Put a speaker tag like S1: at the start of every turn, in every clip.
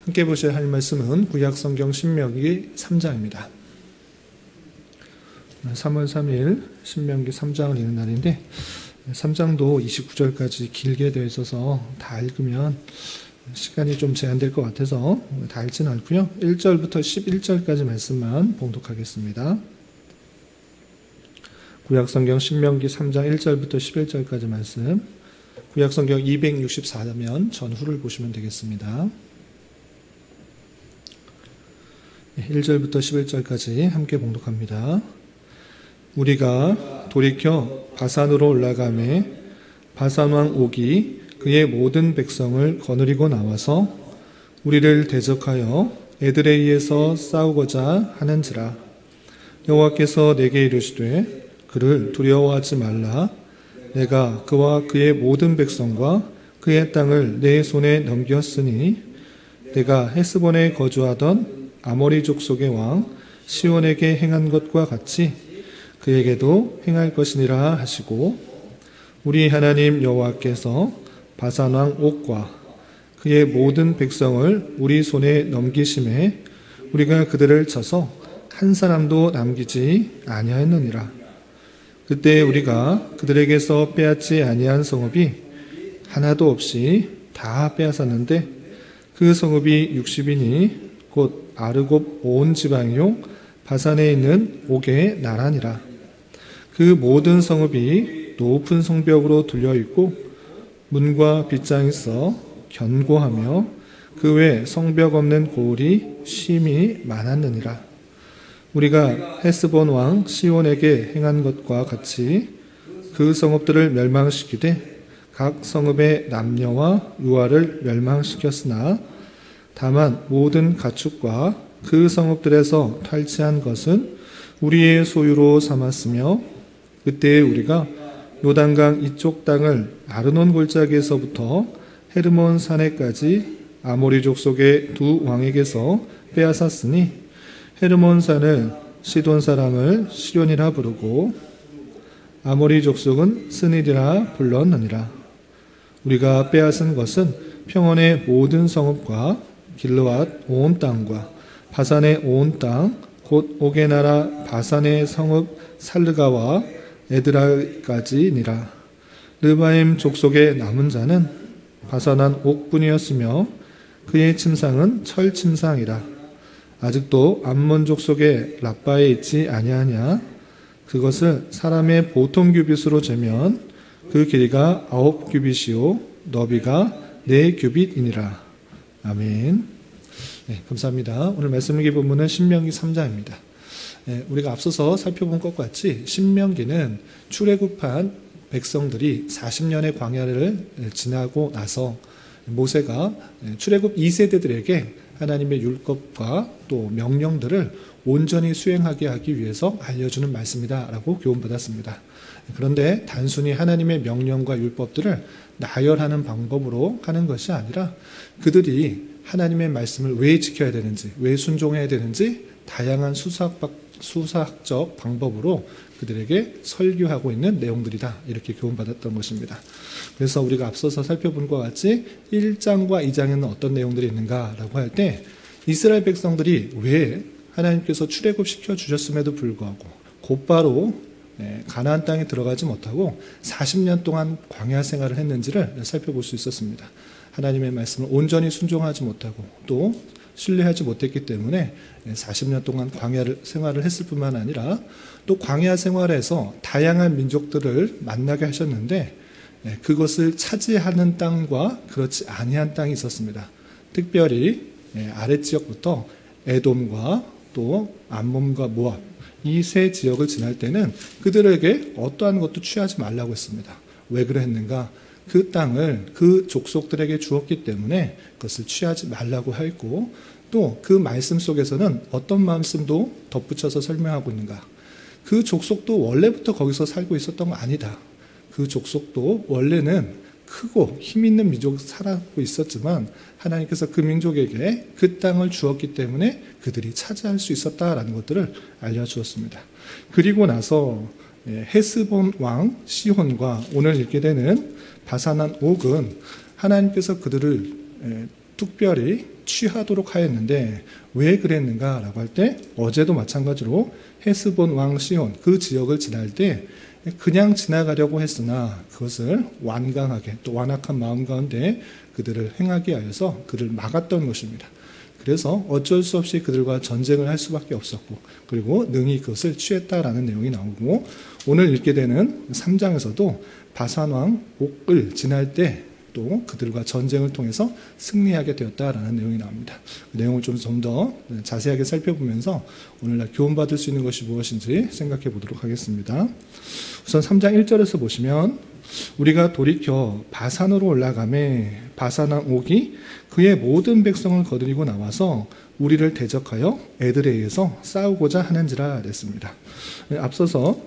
S1: 함께 보셔야 할 말씀은 구약성경 신명기 3장입니다. 3월 3일 신명기 3장을 읽는 날인데 3장도 29절까지 길게 되어 있어서 다 읽으면 시간이 좀 제한될 것 같아서 다 읽지는 않고요. 1절부터 11절까지 말씀만 봉독하겠습니다. 구약성경 신명기 3장 1절부터 11절까지 말씀, 구약성경 264면 전후를 보시면 되겠습니다. 1절부터 11절까지 함께 봉독합니다. 우리가 돌이켜 바산으로 올라가매 바산왕 옥이 그의 모든 백성을 거느리고 나와서 우리를 대적하여 에드레이에서 싸우고자 하는지라. 여호와께서 내게 이르시되 그를 두려워하지 말라. 내가 그와 그의 모든 백성과 그의 땅을 내 손에 넘겼으니 내가 헤스본에 거주하던 아모리 족속의 왕 시온에게 행한 것과 같이 그에게도 행할 것이니라 하시고, 우리 하나님 여호와께서 바산 왕 옥과 그의 모든 백성을 우리 손에 넘기심에 우리가 그들을 쳐서 한 사람도 남기지 아니하였느니라. 그때 우리가 그들에게서 빼앗지 아니한 성읍이 하나도 없이 다 빼앗았는데 그 성읍이 60이니 곧 아르곱 온 지방이요 바산에 있는 옥의 나라니라. 그 모든 성읍이 높은 성벽으로 둘려있고 문과 빗장이 있어 견고하며 그 외 성벽 없는 고을이 심히 많았느니라. 우리가 헤스본 왕 시온에게 행한 것과 같이 그 성읍들을 멸망시키되 각 성읍의 남녀와 유아를 멸망시켰으나 다만 모든 가축과 그 성읍들에서 탈취한 것은 우리의 소유로 삼았으며, 그때 우리가 요단강 이쪽 땅을 아르논 골짜기에서부터 헤르몬 산에까지 아모리 족속의 두 왕에게서 빼앗았으니 헤르몬 산을 시돈 사람을 시련이라 부르고 아모리 족속은 스닐이라 불렀느니라. 우리가 빼앗은 것은 평원의 모든 성읍과 길르앗 온 땅과 바산의 온 땅 곧 옥의 나라 바산의 성읍 살르가와 에드라까지니라. 르바임 족속의 남은 자는 바산한 옥뿐이었으며 그의 침상은 철 침상이라. 아직도 암몬 족속의 라빠에 있지 아니하냐. 그것을 사람의 보통 규빗으로 재면 그 길이가 9규빗이요 너비가 4규빗이니라. 아멘. 네, 감사합니다. 오늘 말씀 읽기 본문은 신명기 3장입니다. 우리가 앞서서 살펴본 것과 같이 신명기는 출애굽한 백성들이 40년의 광야를 지나고 나서 모세가 출애굽 2세대들에게 하나님의 율법과 또 명령들을 온전히 수행하게 하기 위해서 알려주는 말씀이다라고 교훈받았습니다. 그런데 단순히 하나님의 명령과 율법들을 나열하는 방법으로 하는 것이 아니라 그들이 하나님의 말씀을 왜 지켜야 되는지, 왜 순종해야 되는지 다양한 수사학적 방법으로 그들에게 설교하고 있는 내용들이다, 이렇게 교훈받았던 것입니다. 그래서 우리가 앞서서 살펴본 것과 같이 1장과 2장에는 어떤 내용들이 있는가라고 할 때 이스라엘 백성들이 왜 하나님께서 출애굽시켜 주셨음에도 불구하고 곧바로 가나안 땅에 들어가지 못하고 40년 동안 광야 생활을 했는지를 살펴볼 수 있었습니다. 하나님의 말씀을 온전히 순종하지 못하고 또 신뢰하지 못했기 때문에 40년 동안 광야 생활을 했을 뿐만 아니라 또 광야 생활에서 다양한 민족들을 만나게 하셨는데 그것을 차지하는 땅과 그렇지 아니한 땅이 있었습니다. 특별히 아랫지역부터 에돔과 또 암몬과 모압 이 세 지역을 지날 때는 그들에게 어떠한 것도 취하지 말라고 했습니다. 왜 그랬는가? 그 땅을 그 족속들에게 주었기 때문에 그것을 취하지 말라고 했고, 또 그 말씀 속에서는 어떤 말씀도 덧붙여서 설명하고 있는가? 그 족속도 원래부터 거기서 살고 있었던 거 아니다. 그 족속도 원래는 크고 힘있는 민족이 살아가고 있었지만 하나님께서 그 민족에게 그 땅을 주었기 때문에 그들이 차지할 수 있었다라는 것들을 알려주었습니다. 그리고 나서 헤스본 왕 시혼과 오늘 읽게 되는 바산한 옥은 하나님께서 그들을 특별히 취하도록 하였는데 왜 그랬는가라고 할 때 어제도 마찬가지로 헤스본 왕 시혼 그 지역을 지날 때 그냥 지나가려고 했으나 그것을 완강하게 또 완악한 마음 가운데 그들을 행하게 하여서 그를 막았던 것입니다. 그래서 어쩔 수 없이 그들과 전쟁을 할 수밖에 없었고 그리고 능히 그것을 취했다라는 내용이 나오고 오늘 읽게 되는 3장에서도 바산왕 옥을 지날 때 또 그들과 전쟁을 통해서 승리하게 되었다라는 내용이 나옵니다. 그 내용을 좀 더 자세하게 살펴보면서 오늘날 교훈받을 수 있는 것이 무엇인지 생각해 보도록 하겠습니다. 우선 3장 1절에서 보시면 우리가 돌이켜 바산으로 올라가매 바산왕 옥이 그의 모든 백성을 거느리고 나와서 우리를 대적하여 에드레이에서 싸우고자 하는지라 그랬습니다. 앞서서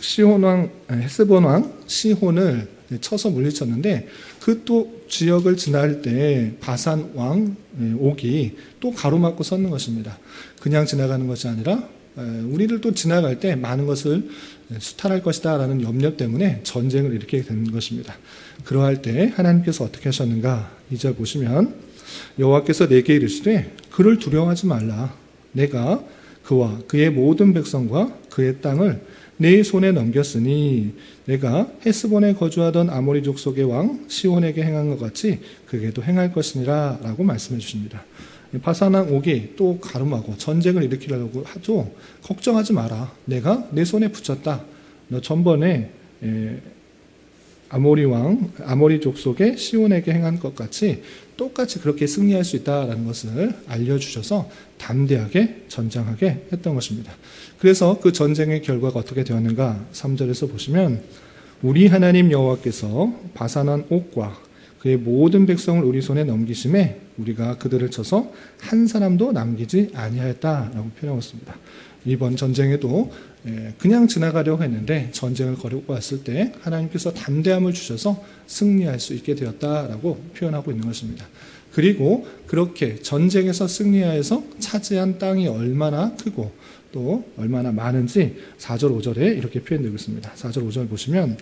S1: 시혼왕 헤스본왕 시혼을 쳐서 물리쳤는데 그 또 지역을 지날 때 바산왕 옥이 또 가로막고 섰는 것입니다. 그냥 지나가는 것이 아니라 우리를 또 지나갈 때 많은 것을 수탈할 것이다 라는 염려 때문에 전쟁을 일으키게 된 것입니다. 그러할 때 하나님께서 어떻게 하셨는가 2절 보시면 여호와께서 내게 이르시되 그를 두려워하지 말라. 내가 그와 그의 모든 백성과 그의 땅을 내 손에 넘겼으니 내가 헤스본에 거주하던 아모리 족속의 왕 시혼에게 행한 것 같이 그에게도 행할 것이니라 라고 말씀해 주십니다. 바산왕 옥이 또 가름하고 전쟁을 일으키려고 하죠. 걱정하지 마라. 내가 내 손에 붙였다. 너 전번에 아모리 족속의 시온에게 행한 것 같이 똑같이 그렇게 승리할 수 있다라는 것을 알려주셔서 담대하게 전장하게 했던 것입니다. 그래서 그 전쟁의 결과가 어떻게 되었는가 3절에서 보시면 우리 하나님 여호와께서 바산한 옥과 그의 모든 백성을 우리 손에 넘기심에 우리가 그들을 쳐서 한 사람도 남기지 아니하였다라고 표현하고 있습니다. 이번 전쟁에도 그냥 지나가려고 했는데 전쟁을 걸고 왔을 때 하나님께서 담대함을 주셔서 승리할 수 있게 되었다라고 표현하고 있는 것입니다. 그리고 그렇게 전쟁에서 승리하여서 차지한 땅이 얼마나 크고 또 얼마나 많은지 4절 5절에 이렇게 표현되고 있습니다. 4절 5절 보시면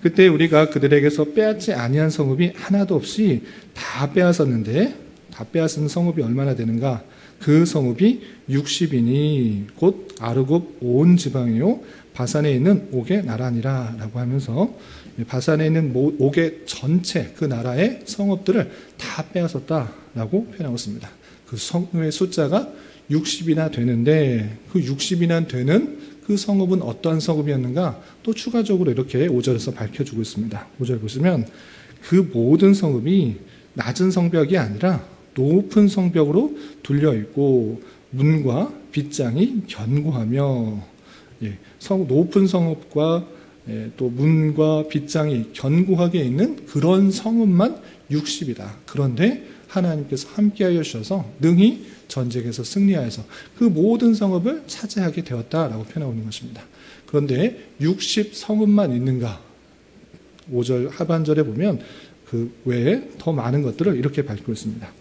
S1: 그때 우리가 그들에게서 빼앗지 아니한 성읍이 하나도 없이 다 빼앗았는데 다 빼앗은 성읍이 얼마나 되는가? 그 성읍이 60이니 곧 아르곱 온 지방이요 바산에 있는 옥의 나라니라 라고 하면서 바산에 있는 옥의 전체 그 나라의 성읍들을 다 빼앗았다라고 표현하고 있습니다. 그 성읍의 숫자가 60이나 되는데 그 60이나 되는 그 성읍은 어떠한 성읍이었는가 또 추가적으로 이렇게 5절에서 밝혀주고 있습니다. 5절 보시면 그 모든 성읍이 낮은 성벽이 아니라 높은 성벽으로 둘려있고 문과 빗장이 견고하며 높은 성읍과 또 문과 빗장이 견고하게 있는 그런 성읍만 60이다. 그런데 하나님께서 함께하여 주셔서 능히 전쟁에서 승리하여서 그 모든 성읍을 차지하게 되었다라고 표현하고 있는 것입니다. 그런데 60 성읍만 있는가? 5절 하반절에 보면 그 외에 더 많은 것들을 이렇게 밝히고 있습니다.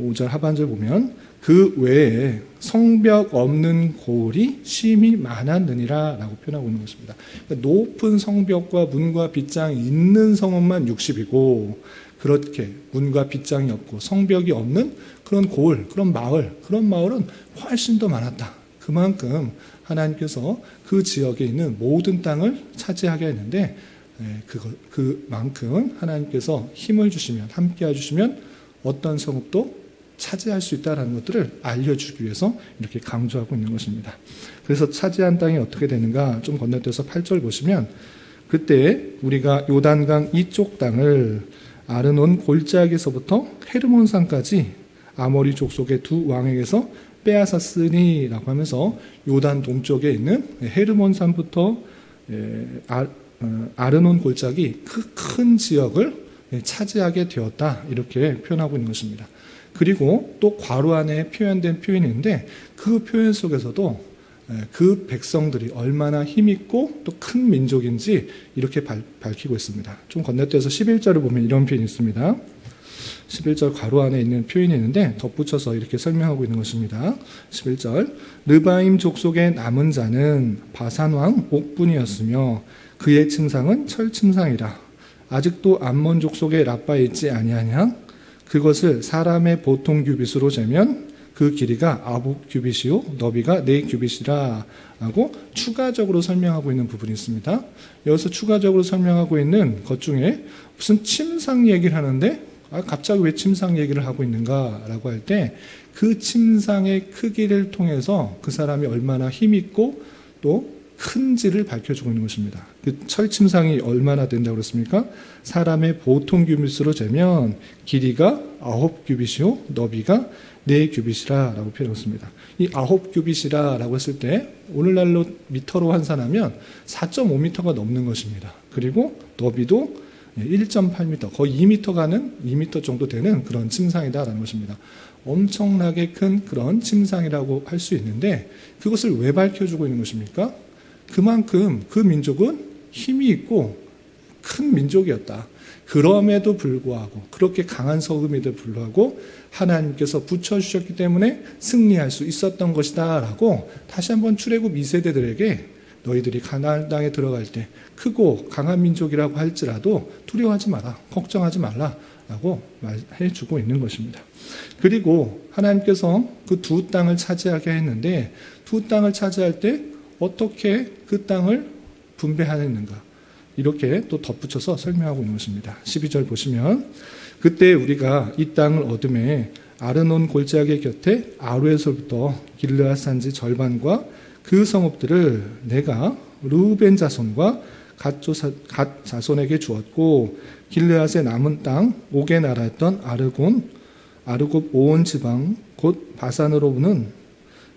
S1: 5절 하반절 보면 그 외에 성벽 없는 고을이 심히 많았느니라 라고 표현하고 있는 것입니다. 그러니까 높은 성벽과 문과 빗장이 있는 성읍만 60이고 그렇게 문과 빗장이 없고 성벽이 없는 그런 고을, 그런 마을은 훨씬 더 많았다. 그만큼 하나님께서 그 지역에 있는 모든 땅을 차지하게 했는데 그만큼 하나님께서 힘을 주시면 함께 해주시면 어떤 성읍도 차지할 수 있다는 것들을 알려주기 위해서 이렇게 강조하고 있는 것입니다. 그래서 차지한 땅이 어떻게 되는가 좀 건너뛰어서 8절 보시면 그때 우리가 요단강 이쪽 땅을 아르논 골짜기에서부터 헤르몬산까지 아모리 족속의 두 왕에게서 빼앗았으니 라고 하면서 요단 동쪽에 있는 헤르몬산부터 아르논 골짜기 그 큰 지역을 차지하게 되었다 이렇게 표현하고 있는 것입니다. 그리고 또 괄호 안에 표현된 표현인데 그 표현 속에서도 그 백성들이 얼마나 힘있고 또 큰 민족인지 이렇게 밝히고 있습니다. 좀 건너뛰어서 11절을 보면 이런 표현이 있습니다. 11절 괄호 안에 있는 표현이 있는데 덧붙여서 이렇게 설명하고 있는 것입니다. 11절 르바임 족속의 남은 자는 바산왕 옥분이었으며 그의 침상은 철침상이라 아직도 암몬 족속의 라빠에 있지 아니하냐? 그것을 사람의 보통 규빗으로 재면 그 길이가 9규빗이요 너비가 4규빗이라 하고 추가적으로 설명하고 있는 부분이 있습니다. 여기서 추가적으로 설명하고 있는 것 중에 무슨 침상 얘기를 하는데 갑자기 왜 침상 얘기를 하고 있는가라고 할 때 그 침상의 크기를 통해서 그 사람이 얼마나 힘있고 또 큰지를 밝혀주고 있는 것입니다. 그 철침상이 얼마나 된다고 그랬습니까? 사람의 보통 규빗으로 재면 길이가 9규빗이요 너비가 4규빗이라 라고 표현했습니다. 이 9규빗이라 라고 했을 때 오늘날로 미터로 환산하면 4.5미터가 넘는 것입니다. 그리고 너비도 1.8m, 거의 2m 가는 2m 정도 되는 그런 침상이다라는 것입니다. 엄청나게 큰 그런 침상이라고 할 수 있는데 그것을 왜 밝혀주고 있는 것입니까? 그만큼 그 민족은 힘이 있고 큰 민족이었다. 그럼에도 불구하고 그렇게 강한 성읍에도 불구하고 하나님께서 붙여주셨기 때문에 승리할 수 있었던 것이다 라고 다시 한번 출애굽 2세대들에게 너희들이 가나안 땅에 들어갈 때 크고 강한 민족이라고 할지라도 두려워하지 마라, 걱정하지 말라 라고 말해주고 있는 것입니다. 그리고 하나님께서 그 두 땅을 차지하게 했는데 두 땅을 차지할 때 어떻게 그 땅을 분배하였는가 이렇게 또 덧붙여서 설명하고 있는 것입니다. 12절 보시면 그때 우리가 이 땅을 얻음에 아르논 골짜기 곁에 아로에서부터 길르앗 산지 절반과 그 성읍들을 내가 르우벤 자손과 갓 자손에게 주었고 길르앗의 남은 땅 옥의 나라였던 아르곱 온 지방 곧 바산으로는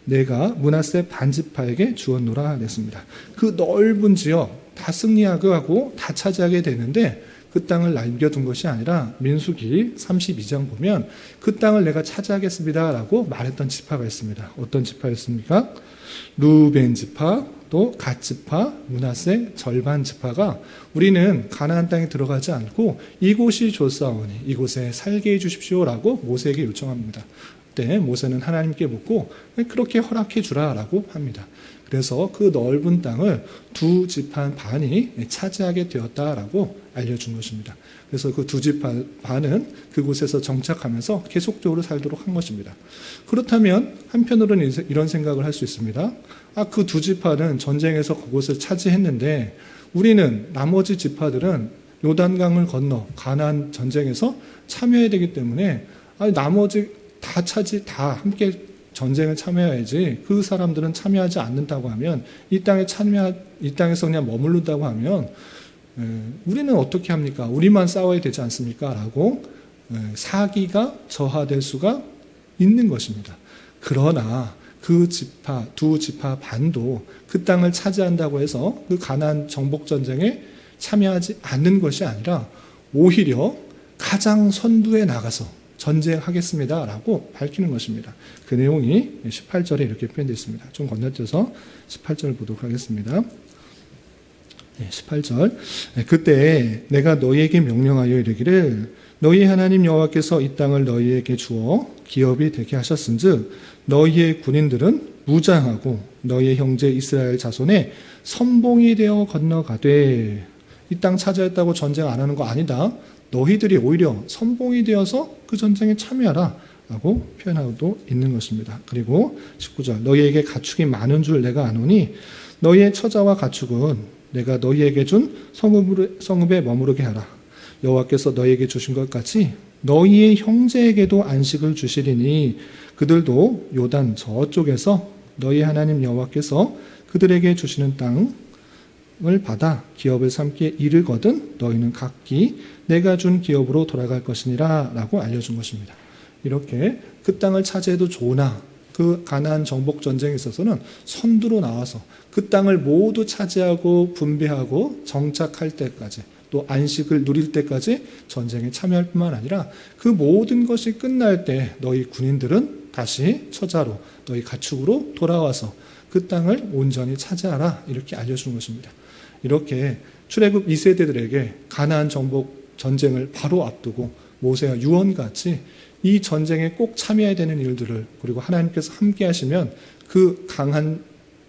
S1: 내가 므낫세 반지파에게 주었노라 했습니다. 그 넓은 지역 다 승리하고 다 차지하게 되는데 그 땅을 남겨둔 것이 아니라 민수기 32장 보면 그 땅을 내가 차지하겠습니다 라고 말했던 지파가 있습니다. 어떤 지파였습니까? 루벤 지파, 또 갓 지파, 므낫세 절반 지파가 우리는 가나안 땅에 들어가지 않고 이곳이 좋사오니 이곳에 살게 해주십시오라고 모세에게 요청합니다. 그때 모세는 하나님께 묻고 그렇게 허락해 주라라고 합니다. 그래서 그 넓은 땅을 두 지파 반이 차지하게 되었다라고 알려준 것입니다. 그래서 그 두 지파 반은 그곳에서 정착하면서 계속적으로 살도록 한 것입니다. 그렇다면 한편으로는 이런 생각을 할 수 있습니다. 그 두 지파는 전쟁에서 그곳을 차지했는데 우리는 나머지 지파들은 요단강을 건너 가나안 전쟁에서 참여해야 되기 때문에 나머지 다 함께 전쟁에 참여해야지 그 사람들은 참여하지 않는다고 하면 이 땅에서 그냥 머무른다고 하면 우리는 어떻게 합니까? 우리만 싸워야 되지 않습니까? 라고 사기가 저하될 수가 있는 것입니다. 그러나 그 두 지파 반도 그 땅을 차지한다고 해서 그 가나안 정복 전쟁에 참여하지 않는 것이 아니라 오히려 가장 선두에 나가서 전쟁하겠습니다 라고 밝히는 것입니다. 그 내용이 18절에 이렇게 표현되어 있습니다. 좀 건너뛰어서 18절을 보도록 하겠습니다. 18절 그때 내가 너희에게 명령하여 이르기를 너희 하나님 여호와께서 이 땅을 너희에게 주어 기업이 되게 하셨은즉 너희의 군인들은 무장하고 너희의 형제 이스라엘 자손의 선봉이 되어 건너가되 이 땅 차지했다고 전쟁 안 하는 거 아니다. 너희들이 오히려 선봉이 되어서 그 전쟁에 참여하라 라고 표현하고 있는 것입니다. 그리고 19절 너희에게 가축이 많은 줄 내가 아노니 너희의 처자와 가축은 내가 너희에게 준 성읍에 머무르게 하라. 여호와께서 너희에게 주신 것 같이 너희의 형제에게도 안식을 주시리니 그들도 요단 저쪽에서 너희 하나님 여호와께서 그들에게 주시는 땅을 받아 기업을 삼게 이르거든 너희는 각기 내가 준 기업으로 돌아갈 것이니라 라고 알려준 것입니다. 이렇게 그 땅을 차지해도 좋으나 그 가나안 정복 전쟁에 있어서는 선두로 나와서 그 땅을 모두 차지하고 분배하고 정착할 때까지 또 안식을 누릴 때까지 전쟁에 참여할 뿐만 아니라 그 모든 것이 끝날 때 너희 군인들은 다시 처자로 너희 가축으로 돌아와서 그 땅을 온전히 차지하라 이렇게 알려주는 것입니다. 이렇게 출애굽 2세대들에게 가나안 정복 전쟁을 바로 앞두고 모세와 유언같이 이 전쟁에 꼭 참여해야 되는 일들을 그리고 하나님께서 함께 하시면 그 강한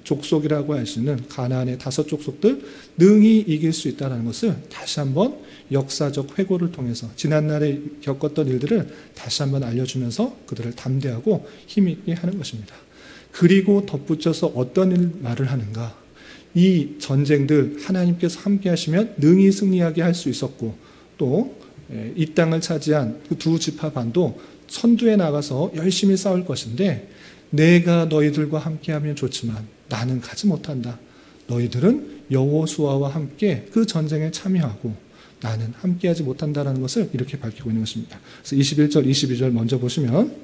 S1: 족속이라고 할 수 있는 가나안의 5 족속들 능히 이길 수 있다는 것을 다시 한번 역사적 회고를 통해서 지난날에 겪었던 일들을 다시 한번 알려주면서 그들을 담대하고 힘있게 하는 것입니다. 그리고 덧붙여서 어떤 말을 하는가? 이 전쟁들 하나님께서 함께 하시면 능히 승리하게 할 수 있었고, 또 이 땅을 차지한 그 2 지파 반도 선두에 나가서 열심히 싸울 것인데, 내가 너희들과 함께하면 좋지만 나는 가지 못한다. 너희들은 여호수아와 함께 그 전쟁에 참여하고 나는 함께하지 못한다라는 것을 이렇게 밝히고 있는 것입니다. 그래서 21절, 22절 먼저 보시면,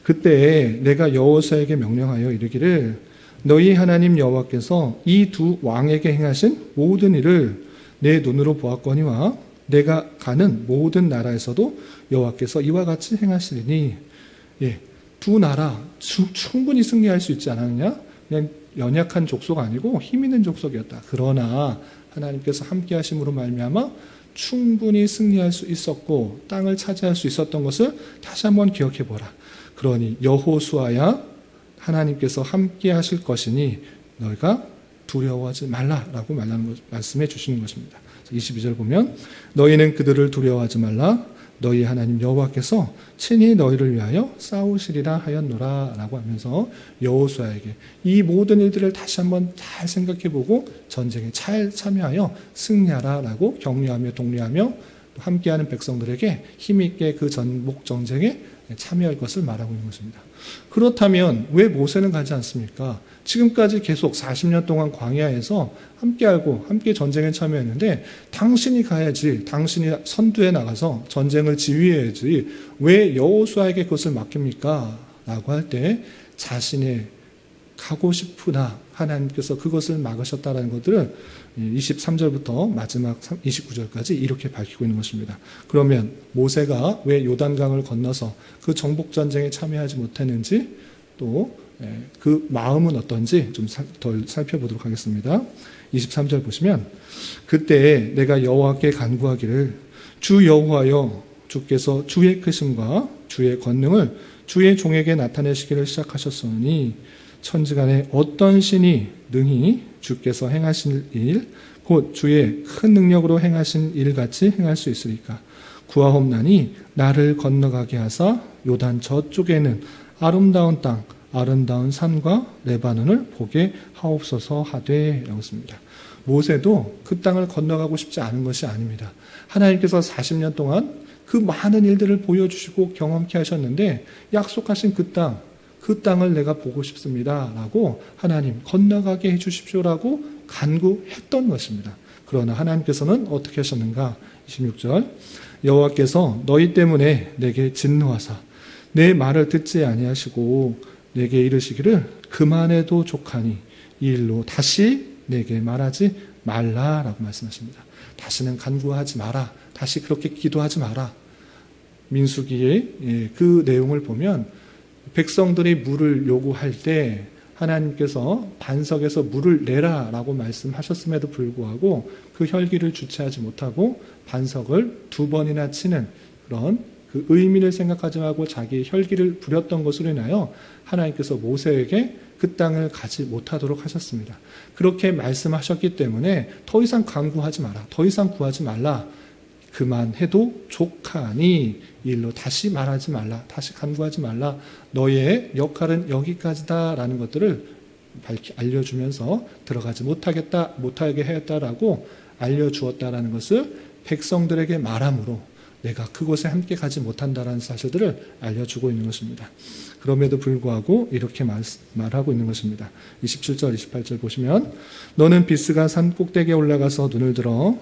S1: 그때 내가 여호수아에게 명령하여 이르기를 너희 하나님 여호와께서 이 2 왕에게 행하신 모든 일을 내 눈으로 보았거니와 내가 가는 모든 나라에서도 여호와께서 이와 같이 행하시리니, 2 나라 충분히 승리할 수 있지 않았느냐? 그냥 연약한 족속 아니고 힘 있는 족속이었다. 그러나 하나님께서 함께 하심으로 말미암아 충분히 승리할 수 있었고 땅을 차지할 수 있었던 것을 다시 한번 기억해 보라. 그러니 여호수아야, 하나님께서 함께 하실 것이니 너희가 두려워하지 말라라고 말씀해 주시는 것입니다. 22절 보면 너희는 그들을 두려워하지 말라. 너희 하나님 여호와께서 친히 너희를 위하여 싸우시리라 하였노라 라고 하면서 여호수아에게 이 모든 일들을 다시 한번 잘 생각해보고 전쟁에 잘 참여하여 승리하라 라고 격려하며 독려하며 함께하는 백성들에게 힘있게 그 전복 전쟁에 참여할 것을 말하고 있는 것입니다. 그렇다면 왜 모세는 가지 않습니까? 지금까지 계속 40년 동안 광야에서 함께 알고 함께 전쟁에 참여했는데 당신이 가야지, 당신이 선두에 나가서 전쟁을 지휘해야지 왜 여호수아에게 그것을 맡깁니까? 라고 할 때 자신의 가고 싶으나 하나님께서 그것을 막으셨다는 것들을 23절부터 마지막 29절까지 이렇게 밝히고 있는 것입니다. 그러면 모세가 왜 요단강을 건너서 그 정복전쟁에 참여하지 못했는지, 또 그 마음은 어떤지 좀 더 살펴보도록 하겠습니다. 23절 보시면 그때 내가 여호와께 간구하기를 주 여호와여, 주께서 주의 크심과 주의 권능을 주의 종에게 나타내시기를 시작하셨으니 천지간에 어떤 신이 능히 주께서 행하신 일, 곧 주의 큰 능력으로 행하신 일같이 행할 수 있으리까? 구하옵나니 나를 건너가게 하사 요단 저쪽에는 아름다운 땅, 아름다운 산과 레바논을 보게 하옵소서 하되 라고 했습니다. 모세도 그 땅을 건너가고 싶지 않은 것이 아닙니다. 하나님께서 40년 동안 그 많은 일들을 보여주시고 경험케 하셨는데 약속하신 그 땅을 내가 보고 싶습니다 라고 하나님 건너가게 해주십시오라고 간구했던 것입니다. 그러나 하나님께서는 어떻게 하셨는가? 26절 여호와께서 너희 때문에 내게 진노하사 내 말을 듣지 아니하시고 내게 이르시기를 그만해도 족하니 이 일로 다시 내게 말하지 말라라고 말씀하십니다. 다시는 간구하지 마라. 다시 그렇게 기도하지 마라. 민수기의 그 내용을 보면 백성들이 물을 요구할 때 하나님께서 반석에서 물을 내라라고 말씀하셨음에도 불구하고 그 혈기를 주체하지 못하고 반석을 2번이나 치는 그런 그 의미를 생각하지 말고 자기의 혈기를 부렸던 것으로 인하여 하나님께서 모세에게 그 땅을 가지 못하도록 하셨습니다. 그렇게 말씀하셨기 때문에 더 이상 간구하지 마라. 더 이상 구하지 말라. 그만해도 족하니 이 일로 다시 말하지 말라. 다시 간구하지 말라. 너의 역할은 여기까지다라는 것들을 알려주면서 들어가지 못하게 하였다라고 알려주었다라는 것을 백성들에게 말함으로 내가 그곳에 함께 가지 못한다라는 사실들을 알려주고 있는 것입니다. 그럼에도 불구하고 이렇게 말하고 있는 것입니다. 27절, 28절 보시면 너는 비스가 산 꼭대기에 올라가서 눈을 들어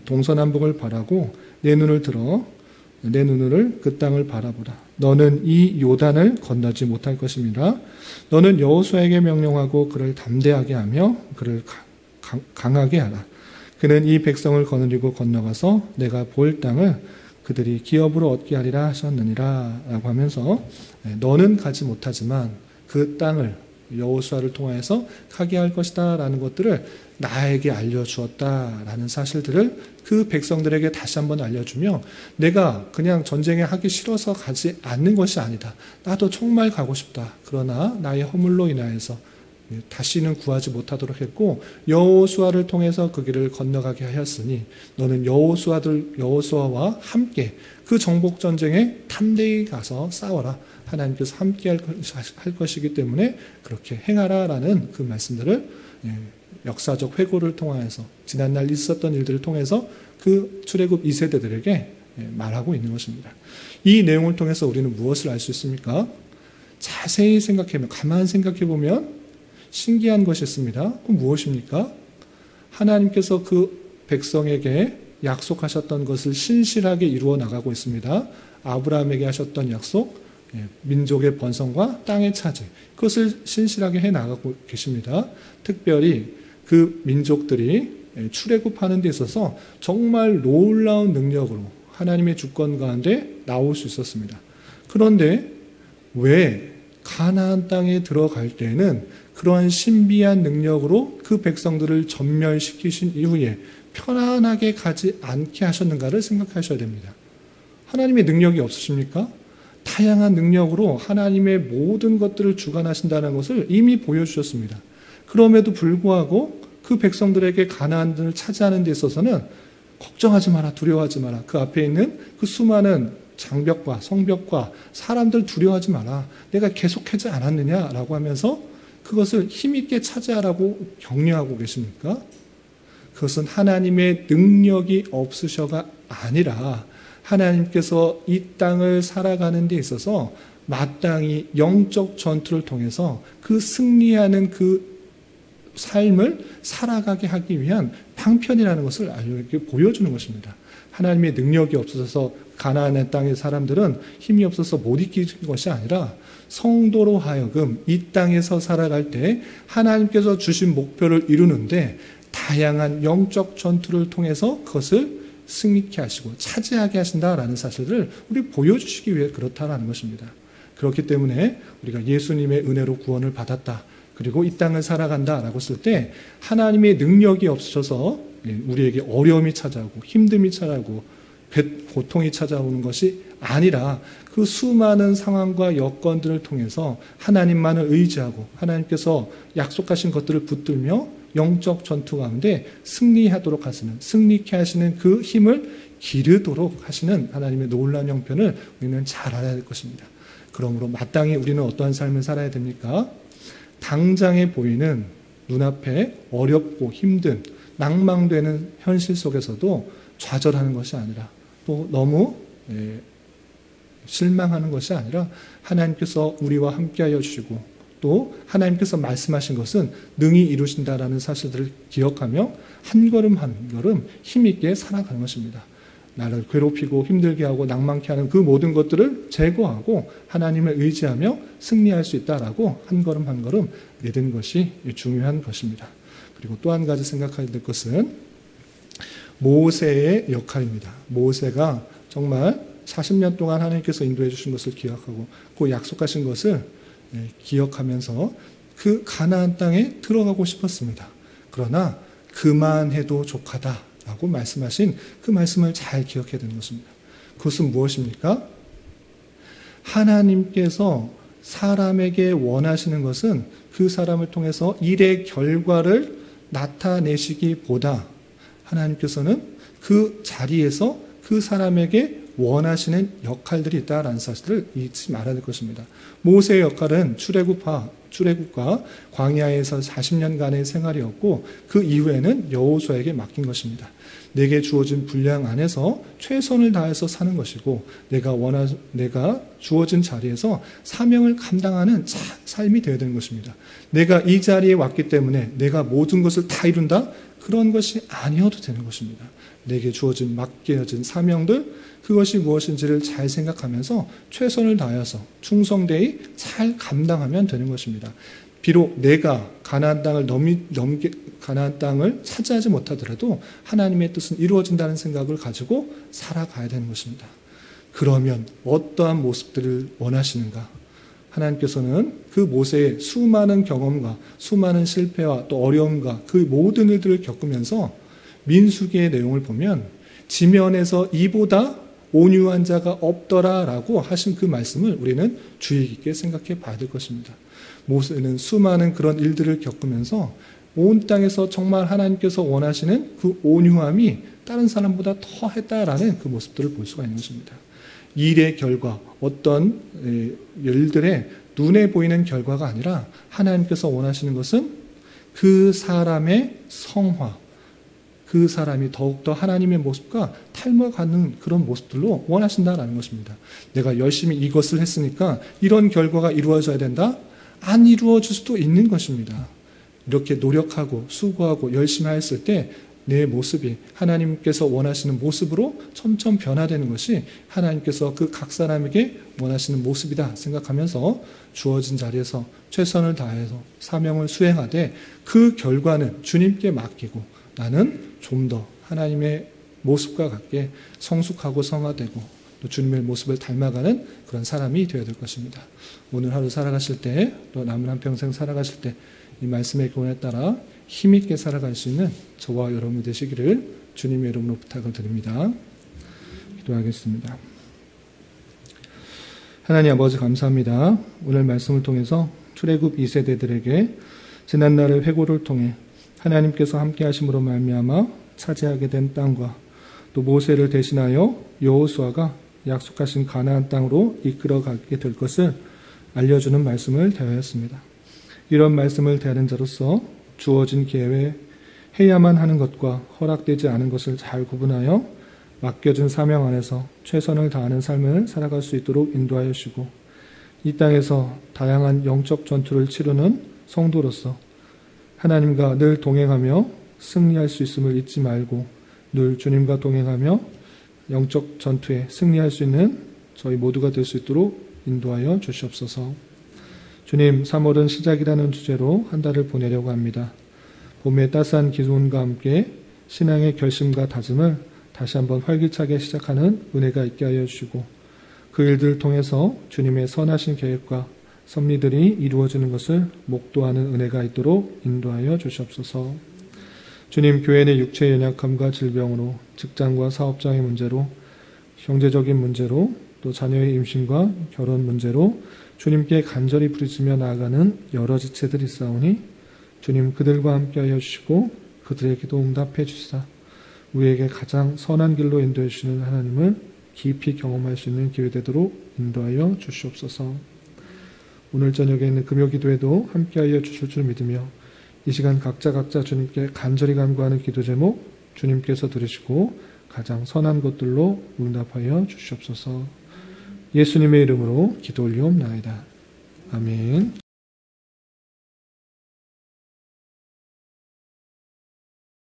S1: 동서남북을 바라고 내 눈을 들어 내 눈을 그 땅을 바라보라. 너는 이 요단을 건너지 못할 것입니다. 너는 여호수아에게 명령하고 그를 담대하게 하며 그를 강하게 하라. 그는 이 백성을 거느리고 건너가서 내가 볼 땅을 그들이 기업으로 얻게 하리라 하셨느니라 라고 하면서 너는 가지 못하지만 그 땅을 여호수아를 통하여서 가게 할 것이다 라는 것들을 나에게 알려주었다라는 사실들을 그 백성들에게 다시 한번 알려주며 내가 그냥 전쟁에 하기 싫어서 가지 않는 것이 아니다. 나도 정말 가고 싶다. 그러나 나의 허물로 인하여서 다시는 구하지 못하도록 했고 여호수아를 통해서 그 길을 건너가게 하였으니 너는 여호수아와 함께 그 정복 전쟁에 담대히 가서 싸워라. 하나님께서 함께 할 것이기 때문에 그렇게 행하라라는 그 말씀들을 역사적 회고를 통해서 지난날 있었던 일들을 통해서 그 출애굽 2세대들에게 말하고 있는 것입니다. 이 내용을 통해서 우리는 무엇을 알 수 있습니까? 자세히 생각해보면, 가만 생각해보면 신기한 것이 있습니다. 그럼 무엇입니까? 하나님께서 그 백성에게 약속하셨던 것을 신실하게 이루어 나가고 있습니다. 아브라함에게 하셨던 약속, 민족의 번성과 땅의 차지, 그것을 신실하게 해 나가고 계십니다. 특별히 그 민족들이 출애굽하는 데 있어서 정말 놀라운 능력으로 하나님의 주권 가운데 나올 수 있었습니다. 그런데 왜 가나안 땅에 들어갈 때에는 그러한 신비한 능력으로 그 백성들을 전멸시키신 이후에 편안하게 가지 않게 하셨는가를 생각하셔야 됩니다. 하나님의 능력이 없으십니까? 다양한 능력으로 하나님의 모든 것들을 주관하신다는 것을 이미 보여주셨습니다. 그럼에도 불구하고 그 백성들에게 가나안을 차지하는 데 있어서는 걱정하지 마라, 두려워하지 마라. 그 앞에 있는 그 수많은 장벽과 성벽과 사람들 두려워하지 마라. 내가 계속하지 않았느냐라고 하면서 그것을 힘있게 차지하라고 격려하고 계십니까? 그것은 하나님의 능력이 없으셔가 아니라 하나님께서 이 땅을 살아가는 데 있어서 마땅히 영적 전투를 통해서 그 승리하는 그 삶을 살아가게 하기 위한 방편이라는 것을 이렇게 보여주는 것입니다. 하나님의 능력이 없어서 가나안 땅의 사람들은 힘이 없어서 못 이기는 것이 아니라 성도로 하여금 이 땅에서 살아갈 때 하나님께서 주신 목표를 이루는데 다양한 영적 전투를 통해서 그것을 승리케 하시고 차지하게 하신다라는 사실을 우리 보여주시기 위해 그렇다라는 것입니다. 그렇기 때문에 우리가 예수님의 은혜로 구원을 받았다. 그리고 이 땅을 살아간다라고 했을 때 하나님의 능력이 없으셔서 우리에게 어려움이 찾아오고 힘듦이 찾아오고 고통이 찾아오는 것이 아니라 그 수많은 상황과 여건들을 통해서 하나님만을 의지하고 하나님께서 약속하신 것들을 붙들며 영적 전투 가운데 승리하도록 하시는, 승리케 하시는 그 힘을 기르도록 하시는 하나님의 놀라운 형편을 우리는 잘 알아야 될 것입니다. 그러므로 마땅히 우리는 어떠한 삶을 살아야 됩니까? 당장에 보이는 눈앞에 어렵고 힘든 낭망되는 현실 속에서도 좌절하는 것이 아니라 또 너무 실망하는 것이 아니라 하나님께서 우리와 함께하여 주시고 또 하나님께서 말씀하신 것은 능히 이루신다라는 사실들을 기억하며 한 걸음 한 걸음 힘있게 살아가는 것입니다. 나를 괴롭히고 힘들게 하고 낭만케 하는 그 모든 것들을 제거하고 하나님을 의지하며 승리할 수 있다라고 한 걸음 한 걸음 믿는 것이 중요한 것입니다. 그리고 또 한 가지 생각해야 될 것은 모세의 역할입니다. 모세가 정말 40년 동안 하나님께서 인도해 주신 것을 기억하고 그 약속하신 것을 기억하면서 그 가나안 땅에 들어가고 싶었습니다. 그러나 그만해도 족하다라고 말씀하신 그 말씀을 잘 기억해야 되는 것입니다. 그것은 무엇입니까? 하나님께서 사람에게 원하시는 것은 그 사람을 통해서 일의 결과를 나타내시기보다 하나님께서는 그 자리에서 그 사람에게 원하시는 역할들이 있다라는 사실을 잊지 말아야 될 것입니다. 모세의 역할은 출애굽과 광야에서 40년간의 생활이었고 그 이후에는 여호수아에게 맡긴 것입니다. 내게 주어진 분량 안에서 최선을 다해서 사는 것이고 내가 주어진 자리에서 사명을 감당하는 삶이 되어야 되는 것입니다. 내가 이 자리에 왔기 때문에 내가 모든 것을 다 이룬다? 그런 것이 아니어도 되는 것입니다. 내게 주어진 맡겨진 사명들 그것이 무엇인지를 잘 생각하면서 최선을 다해서 충성되이 잘 감당하면 되는 것입니다. 비록 내가 가나안 땅을 차지하지 못하더라도 하나님의 뜻은 이루어진다는 생각을 가지고 살아가야 되는 것입니다. 그러면 어떠한 모습들을 원하시는가? 하나님께서는 그 모세의 수많은 경험과 수많은 실패와 또 어려움과 그 모든 일들을 겪으면서 민수기의 내용을 보면 지면에서 이보다 온유한 자가 없더라라고 하신 그 말씀을 우리는 주의 깊게 생각해 봐야 될 것입니다. 모세는 수많은 그런 일들을 겪으면서 온 땅에서 정말 하나님께서 원하시는 그 온유함이 다른 사람보다 더 했다라는 그 모습들을 볼 수가 있는 것입니다. 일의 결과, 어떤 일들의 눈에 보이는 결과가 아니라 하나님께서 원하시는 것은 그 사람의 성화, 그 사람이 더욱더 하나님의 모습과 닮아가는 그런 모습들로 원하신다라는 것입니다. 내가 열심히 이것을 했으니까 이런 결과가 이루어져야 된다? 안 이루어질 수도 있는 것입니다. 이렇게 노력하고 수고하고 열심히 했을 때 내 모습이 하나님께서 원하시는 모습으로 점점 변화되는 것이 하나님께서 그 각 사람에게 원하시는 모습이다 생각하면서 주어진 자리에서 최선을 다해서 사명을 수행하되 그 결과는 주님께 맡기고 나는 좀 더 하나님의 모습과 같게 성숙하고 성화되고 또 주님의 모습을 닮아가는 그런 사람이 되어야 될 것입니다. 오늘 하루 살아가실 때 또 남은 한평생 살아가실 때 이 말씀의 교훈에 따라 힘있게 살아갈 수 있는 저와 여러분이 되시기를 주님의 이름으로 부탁을 드립니다. 기도하겠습니다. 하나님 아버지 감사합니다. 오늘 말씀을 통해서 출애굽 2세대들에게 지난날의 회고를 통해 하나님께서 함께 하심으로 말미암아 차지하게 된 땅과 또 모세를 대신하여 여호수아가 약속하신 가나안 땅으로 이끌어가게 될 것을 알려주는 말씀을 대하였습니다. 이런 말씀을 대하는 자로서 주어진 기회에 해야만 하는 것과 허락되지 않은 것을 잘 구분하여 맡겨진 사명 안에서 최선을 다하는 삶을 살아갈 수 있도록 인도하여 주시고 이 땅에서 다양한 영적 전투를 치르는 성도로서 하나님과 늘 동행하며 승리할 수 있음을 잊지 말고 늘 주님과 동행하며 영적 전투에 승리할 수 있는 저희 모두가 될 수 있도록 인도하여 주시옵소서. 주님, 3월은 시작이라는 주제로 한 달을 보내려고 합니다. 봄의 따스한 기온과 함께 신앙의 결심과 다짐을 다시 한번 활기차게 시작하는 은혜가 있게 하여 주시고 그 일들을 통해서 주님의 선하신 계획과 섭리들이 이루어지는 것을 목도하는 은혜가 있도록 인도하여 주시옵소서. 주님, 교회 내 육체의 연약함과 질병으로 직장과 사업장의 문제로 경제적인 문제로 또 자녀의 임신과 결혼 문제로 주님께 간절히 부르짖며 나아가는 여러 지체들이 있사오니 주님 그들과 함께하여 주시고 그들의 기도 응답해 주시사 우리에게 가장 선한 길로 인도해 주시는 하나님을 깊이 경험할 수 있는 기회 되도록 인도하여 주시옵소서. 오늘 저녁에 있는 금요 기도에도 함께하여 주실 줄 믿으며 이 시간 각자 주님께 간절히 간구하는 기도 제목 주님께서 들으시고 가장 선한 것들로 응답하여 주시옵소서. 예수님의 이름으로 기도 올리옵나이다. 아멘.